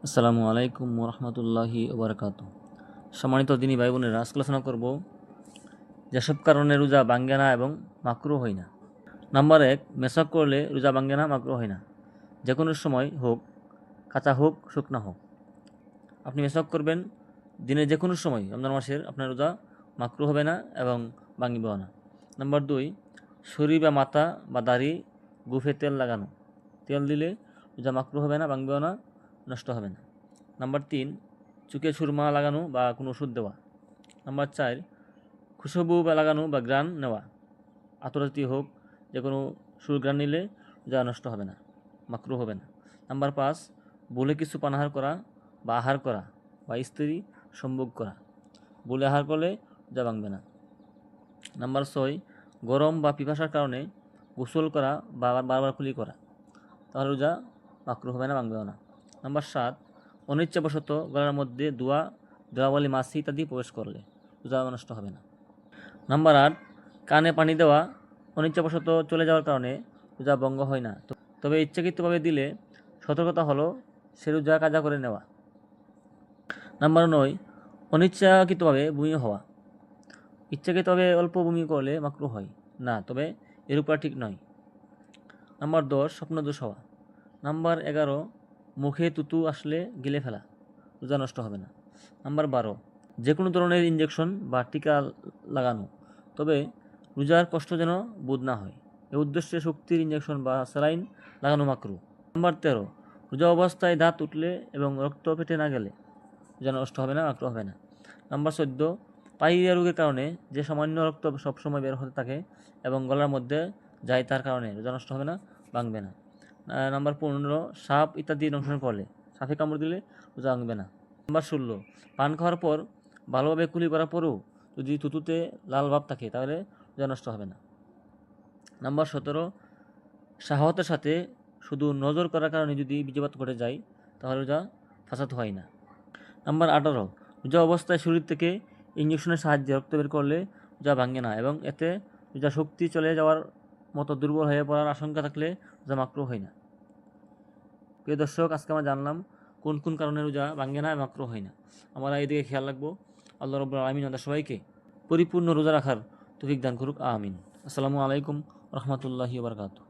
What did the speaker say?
আসসালামু আলাইকুম রহমতুল্লাহি ওবরাকাতু। সম্মানিত দিনী ভাই বোনেরা, আজকে আলোচনা করব যেসব কারণে রোজা ভাঙ্গে না এবং মাকরু হয় না। নাম্বার 1, মেসাক করলে রোজা ভাঙ্গে না, মাকরু হয় না। যে কোনো সময় হোক, কাঁচা হোক শুকনা হোক, আপনি মেসাক করবেন দিনের যে কোনো সময় রমজান মাসের, আপনার রোজা মাকরু হবে না এবং ভাঙ্গিবেও না। নাম্বার 2, শরীর বা মাথা বা দাড়ি গুফে তেল লাগানো, তেল দিলে রোজা মাকরু হবে না, ভাঙ্গিবেও না, নষ্ট হবে না। নাম্বার 3, চোখে সুরমা লাগানো বা কোনো ওষুধ দেওয়া। নাম্বার 4, খুশবু বা লাগানো বা গ্রান নেওয়া, আতরাতি হোক, যে কোনো সুর গ্রান নিলে যা নষ্ট হবে না, মাকরু হবে না। নাম্বার 5, বলে কিছু পানাহার করা বা আহার করা বা স্ত্রী সম্ভোগ করা, বলে আহার করলে যা ভাঙবে না। নাম্বার 6, গরম বা পিপাসার কারণে গোসল করা বা বারবার কুলি করা, তাহলে রোজা মাকরু হবে না, ভাঙবেও না। নাম্বার 7, অনিচ্ছাবশত গলার মধ্যে দোয়া, দোয়াবলি, মাছি ইত্যাদি প্রবেশ করলে রোজা নষ্ট হবে না। নাম্বার 8, কানে পানি দেওয়া অনিচ্ছাবশত চলে যাওয়ার কারণে রোজা ভঙ্গ হয় না, তবে ইচ্ছাকৃতভাবে দিলে সতর্কতা হলো সে রোজা কাজা করে নেওয়া। নাম্বার 9, অনিচ্ছাকৃতভাবে বমি হওয়া, ইচ্ছাকৃতভাবে অল্প বমি করলে মাকরু হয় না, তবে এর উপর ঠিক নয়। নাম্বার 10, স্বপ্নদোষ হওয়া। নাম্বার 11, মুখে তুতু আসলে গিলে ফেলা, রোজা নষ্ট হবে না। নাম্বার 12, যে কোনো ধরনের ইঞ্জেকশন বা টিকা লাগানো, তবে রোজার কষ্ট যেন বোধ না হয়, এ উদ্দেশ্যে শক্তির ইঞ্জেকশন বা স্যালাইন লাগানো মাকরু। নাম্বার 13, রোজা অবস্থায় দাঁত উঠলে এবং রক্ত পেটে না গেলে রোজা নষ্ট হবে না, মাকরু হবে না। নাম্বার 14, পাইরিয়া রোগের কারণে যে সামান্য রক্ত সবসময় বের হতে থাকে এবং গলার মধ্যে যায়, তার কারণে রোজা নষ্ট হবে না, ভাঙবে না। নাম্বার 15, সাপ ইত্যাদি দংশন করলে, সাপে কামড় দিলে রোজা ভাঙবে না। নাম্বার 16, পান খাওয়ার পর ভালোভাবে কুলি করার পরেও যদি থুতুতে লাল ভাব থাকে, তাহলে রোজা নষ্ট হবে না। নাম্বার 17, শাহাওয়াতের সাথে শুধু নজর করার কারণে যদি বীর্যপাত ঘটে যায়, তাহলে রোজা ফাসাদ হয় না। নাম্বার 18, রোজা অবস্থায় শরীর থেকে ইঞ্জেকশনের সাহায্যে রক্ত বের করলে রোজা ভাঙে না এবং এতে রোজা শক্তি চলে যাওয়ার মতো দুর্বল হয়ে পড়ার আশঙ্কা থাকলে রোজা মাকরু হয় না। প্রিয় দর্শক, আজকে আমরা জানলাম কোন কোন কারণে রোজা ভাঙে না, মাকরু হয় না। আমরা এদিকে খেয়াল রাখবো। আল্লাহ রাব্বুল আলামিন আমাদের সবাইকে পরিপূর্ণ রোজা রাখার তৌফিক দান করুক, আমিন। আসসালামু আলাইকুম রহমতুল্লাহি ওয়া বারাকাতুহু।